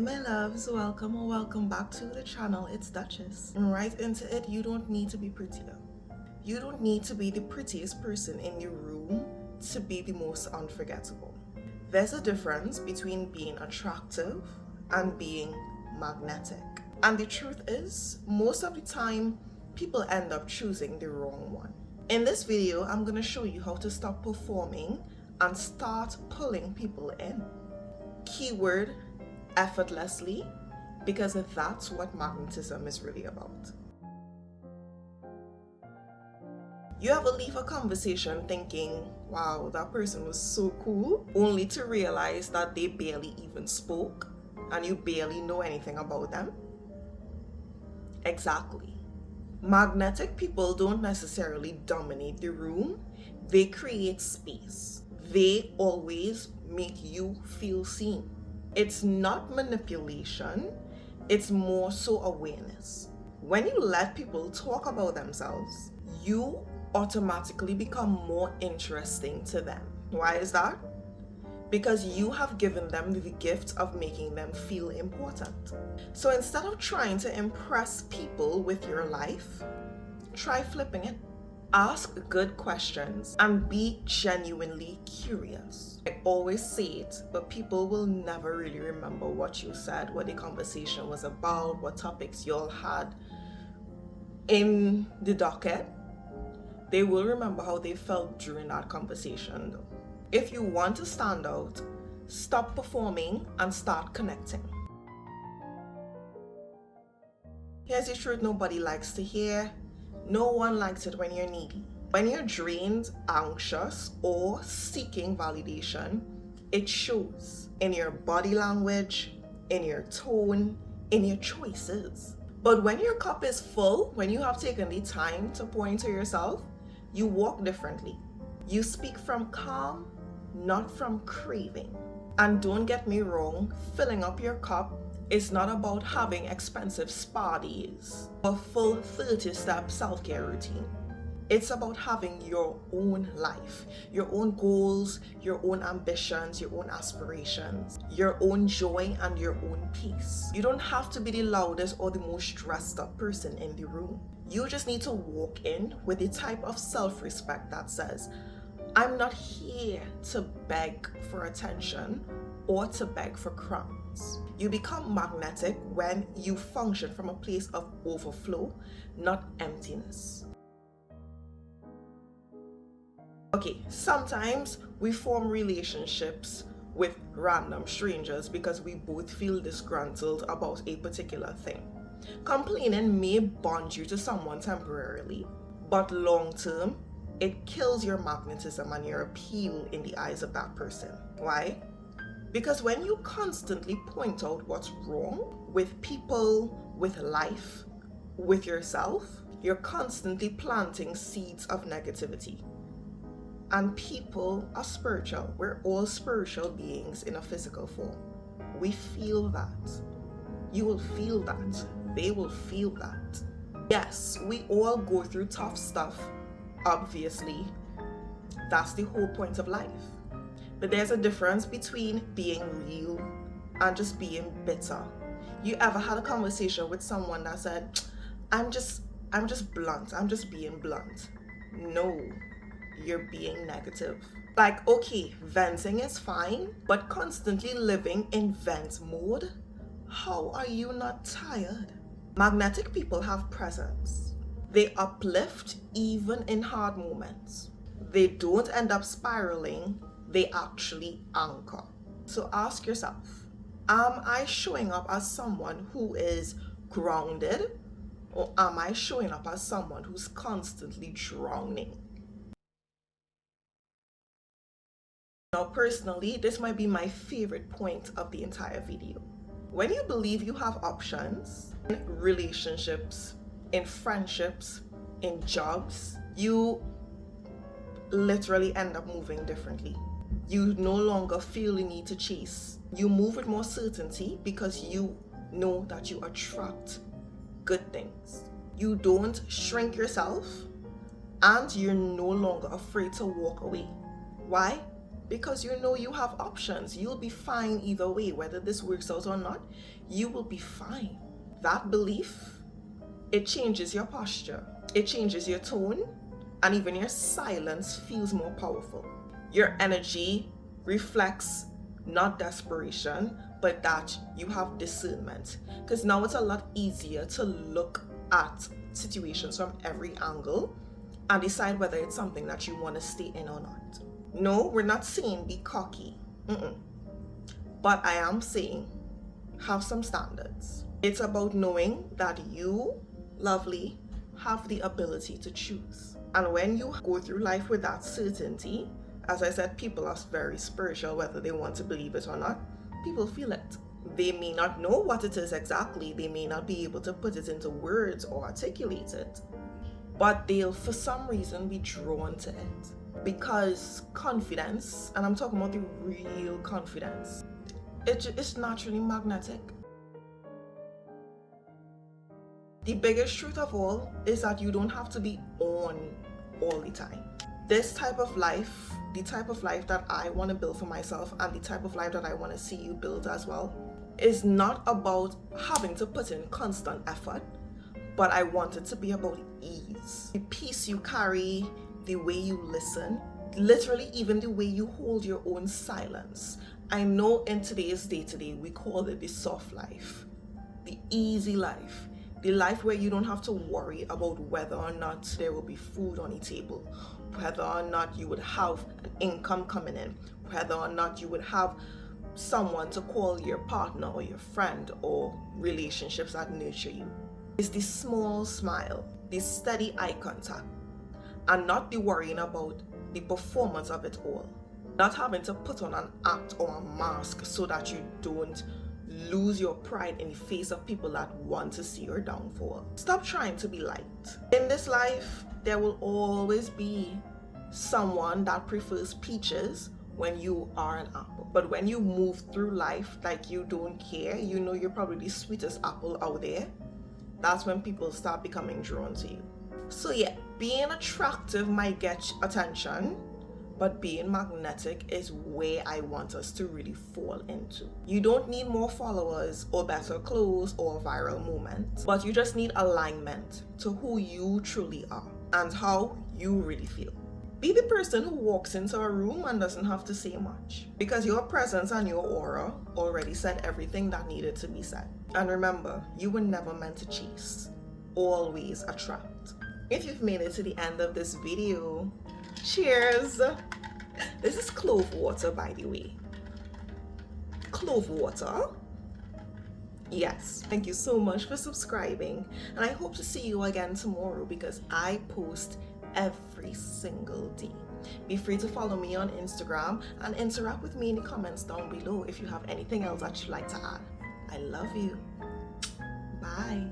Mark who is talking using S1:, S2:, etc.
S1: my loves, welcome or welcome back to the channel. It's Duchess. And right into it, you don't need to be prettier. You don't need to be the prettiest person in your room to be the most unforgettable. There's a difference between being attractive and being magnetic. And the truth is, most of the time, people end up choosing the wrong one. In this video, I'm going to show you how to stop performing and start pulling people in. Keyword, effortlessly, because that's what magnetism is really about. You ever leave a conversation thinking, wow, that person was so cool, only to realize that they barely even spoke and you barely know anything about them? Exactly. Magnetic people don't necessarily dominate the room, they create space. They always make you feel seen. It's not manipulation, it's more so awareness. When you let people talk about themselves, you automatically become more interesting to them. Why is that? Because you have given them the gift of making them feel important. So instead of trying to impress people with your life, try flipping it. Ask good questions and be genuinely curious. I always say it, but people will never really remember what you said, what the conversation was about, what topics you all had in the docket. They will remember how they felt during that conversation though. If you want to stand out, stop performing and start connecting. Here's the truth nobody likes to hear. No one likes it when you're needy. When you're drained, anxious, or seeking validation, it shows in your body language, in your tone, in your choices. But when your cup is full, when you have taken the time to pour into yourself, you walk differently. You speak from calm, not from craving. And don't get me wrong, filling up your cup is not about having expensive spa days or full 30-step self-care routine. It's about having your own life, your own goals, your own ambitions, your own aspirations, your own joy and your own peace. You don't have to be the loudest or the most dressed up person in the room. You just need to walk in with the type of self-respect that says, I'm not here to beg for attention or to beg for crumbs. You become magnetic when you function from a place of overflow, not emptiness. Okay, sometimes we form relationships with random strangers because we both feel disgruntled about a particular thing. Complaining may bond you to someone temporarily, but long term, it kills your magnetism and your appeal in the eyes of that person. Why? Because when you constantly point out what's wrong with people, with life, with yourself, you're constantly planting seeds of negativity. And people are spiritual. We're all spiritual beings in a physical form. We feel that. You will feel that. They will feel that. Yes, we all go through tough stuff. Obviously, that's the whole point of life. But there's a difference between being real and just being bitter. You ever had a conversation with someone that said, I'm just blunt, I'm just being blunt? No, you're being negative. Like, okay, venting is fine, but constantly living in vent mode, how are you not tired? Magnetic people have presence. They uplift even in hard moments. They don't end up spiraling, they actually anchor. So ask yourself, am I showing up as someone who is grounded, or am I showing up as someone who's constantly drowning? Now personally, this might be my favorite point of the entire video. When you believe you have options in relationships, in friendships, in jobs, you literally end up moving differently. You no longer feel the need to chase. You move with more certainty because you know that you attract good things. You don't shrink yourself and you're no longer afraid to walk away. Why? because you know you have options. You'll be fine either way, whether this works out or not, you will be fine. That belief, it changes your posture, it changes your tone, and even your silence feels more powerful. Your energy reflects not desperation, but that you have discernment. Because now it's a lot easier to look at situations from every angle and decide whether it's something that you want to stay in or not. No, we're not saying be cocky. But I am saying have some standards. It's about knowing that you, lovely, have the ability to choose. And when you go through life with that certainty, as I said, people are very spiritual, whether they want to believe it or not. People feel it. They may not know what it is exactly. They may not be able to put it into words or articulate it. But they'll, for some reason, be drawn to it. Because confidence, and I'm talking about the real confidence, it's naturally magnetic. The biggest truth of all is that you don't have to be on all the time. This type of life, the type of life that I want to build for myself and the type of life that I want to see you build as well, is not about having to put in constant effort, but I want it to be about ease. The peace you carry, the way you listen, literally even the way you hold your own silence. I know in today's day-to-day, we call it the soft life, the easy life. The life where you don't have to worry about whether or not there will be food on the table, whether or not you would have an income coming in, whether or not you would have someone to call your partner or your friend, or relationships that nurture you. It's the small smile, the steady eye contact, and not the worrying about the performance of it all. Not having to put on an act or a mask so that you don't lose your pride in the face of people that want to see your downfall. Stop trying to be liked. In this life, there will always be someone that prefers peaches when you are an apple. But when you move through life like you don't care, you know you're probably the sweetest apple out there, that's when people start becoming drawn to you. So yeah, being attractive might get attention, but being magnetic is where I want us to really fall into. You don't need more followers or better clothes or a viral moment, but you just need alignment to who you truly are and how you really feel. Be the person who walks into a room and doesn't have to say much, because your presence and your aura already said everything that needed to be said. And remember, you were never meant to chase, always attract. If you've made it to the end of this video, cheers! This is clove water, by the way. Clove water. Yes, thank you so much for subscribing, and I hope to see you again tomorrow because I post every single day. Be free to follow me on Instagram and interact with me in the comments down below if you have anything else that you'd like to add. I love you. Bye.